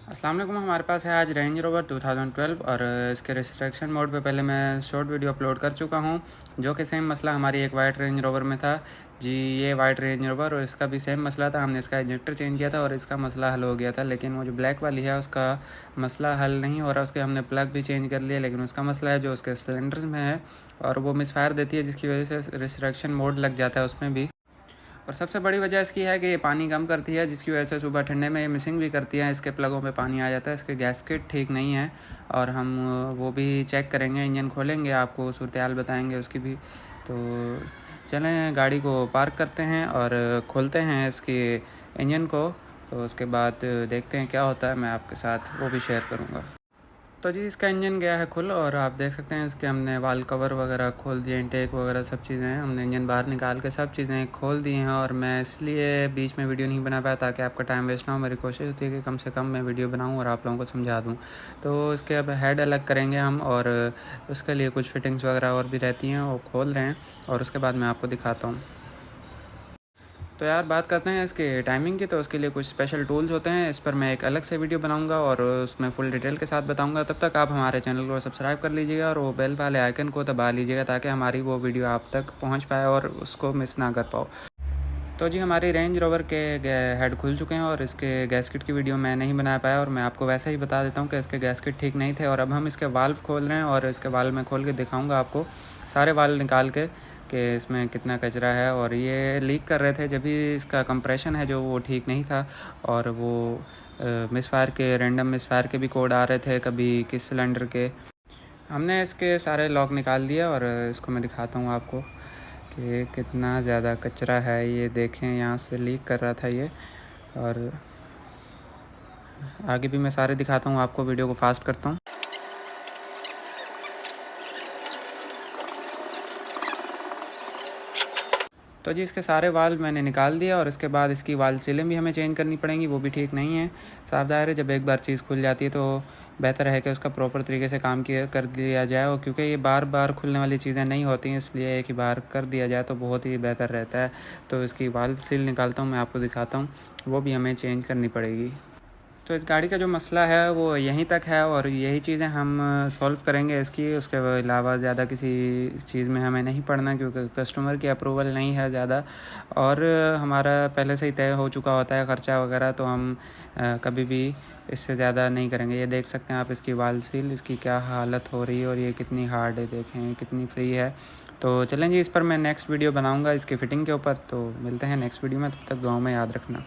अस्सलाम वालेकुम। हमारे पास है आज रेंज रोवर 2012 और इसके रिस्ट्रक्शन मोड पे पहले मैं शॉर्ट वीडियो अपलोड कर चुका हूँ, जो कि सेम मसला हमारी एक वाइट रेंज रोवर में था जी। ये वाइट रेंज रोवर और इसका भी सेम मसला था। हमने इसका इंजेक्टर चेंज किया था और इसका मसला हल हो गया था, लेकिन वो जो ब्लैक वाली है उसका मसला हल नहीं हो रहा। उसके हमने प्लग भी चेंज कर लिया, लेकिन उसका मसला है जो उसके सिलेंडर में है और वो मिसफायर देती है, जिसकी वजह से रिस्ट्रक्शन मोड लग जाता है उसमें भी। और सबसे बड़ी वजह इसकी है कि ये पानी कम करती है, जिसकी वजह से सुबह ठंडे में ये मिसिंग भी करती है। इसके प्लगों पे पानी आ जाता है। इसके गैस्केट ठीक नहीं है और हम वो भी चेक करेंगे, इंजन खोलेंगे, आपको सूरत हाल बताएंगे उसकी भी। तो चलें गाड़ी को पार्क करते हैं और खोलते हैं इसके इंजन को। तो उसके बाद देखते हैं क्या होता है, मैं आपके साथ वो भी शेयर करूँगा। तो जी इसका इंजन गया है खुल और आप देख सकते हैं इसके हमने वाल कवर वगैरह खोल दिए, इनटेक वगैरह सब चीज़ें हैं। हमने इंजन बाहर निकाल के सब चीज़ें खोल दी हैं और मैं इसलिए बीच में वीडियो नहीं बना पाया ताकि आपका टाइम वेस्ट ना हो। मेरी कोशिश होती है कि कम से कम मैं वीडियो बनाऊं और आप लोगों को समझा दूं। तो इसके अब हेड अलग करेंगे हम और उसके लिए कुछ फिटिंग्स वगैरह और भी रहती हैं, वो खोल रहे हैं और उसके बाद मैं आपको दिखाता हूँ। तो यार बात करते हैं इसके टाइमिंग की। तो उसके लिए कुछ स्पेशल टूल्स होते हैं, इस पर मैं एक अलग से वीडियो बनाऊंगा और उसमें फुल डिटेल के साथ बताऊंगा। तब तक आप हमारे चैनल को सब्सक्राइब कर लीजिएगा और वो बेल वाले आइकन को दबा लीजिएगा ताकि हमारी वो वीडियो आप तक पहुंच पाए और उसको मिस ना कर पाओ। तो जी हमारी रेंज रोवर के हेड खुल चुके हैं और इसके गैस्केट की वीडियो मैं नहीं बना पाया और मैं आपको वैसे ही बता देता हूँ कि इसके गैस्केट ठीक नहीं थे। और अब हम इसके वाल्व खोल रहे हैं और इसके वाल्व में खोल के दिखाऊंगा आपको सारे वाल्व निकाल के कि इसमें कितना कचरा है। और ये लीक कर रहे थे जब भी इसका कंप्रेशन है जो वो ठीक नहीं था और वो मिसफायर के रैंडम मिसफायर के भी कोड आ रहे थे, कभी किस सिलेंडर के। हमने इसके सारे लॉक निकाल दिए और इसको मैं दिखाता हूँ आपको कि कितना ज़्यादा कचरा है। ये देखें यहाँ से लीक कर रहा था ये। और आगे भी मैं सारे दिखाता हूँ आपको, वीडियो को फास्ट करता हूँ। तो जी इसके सारे वाल्व मैंने निकाल दिया और इसके बाद इसकी वाल्व सीलें भी हमें चेंज करनी पड़ेंगी, वो भी ठीक नहीं है। साफ ज़ाहिर है जब एक बार चीज़ खुल जाती है तो बेहतर है कि उसका प्रॉपर तरीके से काम किया कर दिया जाए, और क्योंकि ये बार बार खुलने वाली चीज़ें नहीं होती हैं, इसलिए एक ही बार कर दिया जाए तो बहुत ही बेहतर रहता है। तो इसकी वाल्व सील निकालता हूँ, मैं आपको दिखाता हूँ, वो भी हमें चेंज करनी पड़ेगी। तो इस गाड़ी का जो मसला है वो यहीं तक है और यही चीज़ें हम सॉल्व करेंगे इसकी। उसके अलावा ज़्यादा किसी चीज़ में हमें नहीं पड़ना, क्योंकि कस्टमर की अप्रूवल नहीं है ज़्यादा और हमारा पहले से ही तय हो चुका होता है ख़र्चा वगैरह। तो हम कभी भी इससे ज़्यादा नहीं करेंगे। ये देख सकते हैं आप इसकी वाल सील, इसकी क्या हालत हो रही है और ये कितनी हार्ड है, देखें कितनी फ्री है। तो चलें जी, इस पर मैं नेक्स्ट वीडियो बनाऊँगा इसकी फ़िटिंग के ऊपर। तो मिलते हैं नेक्स्ट वीडियो में, तब तक दुआओं में याद रखना।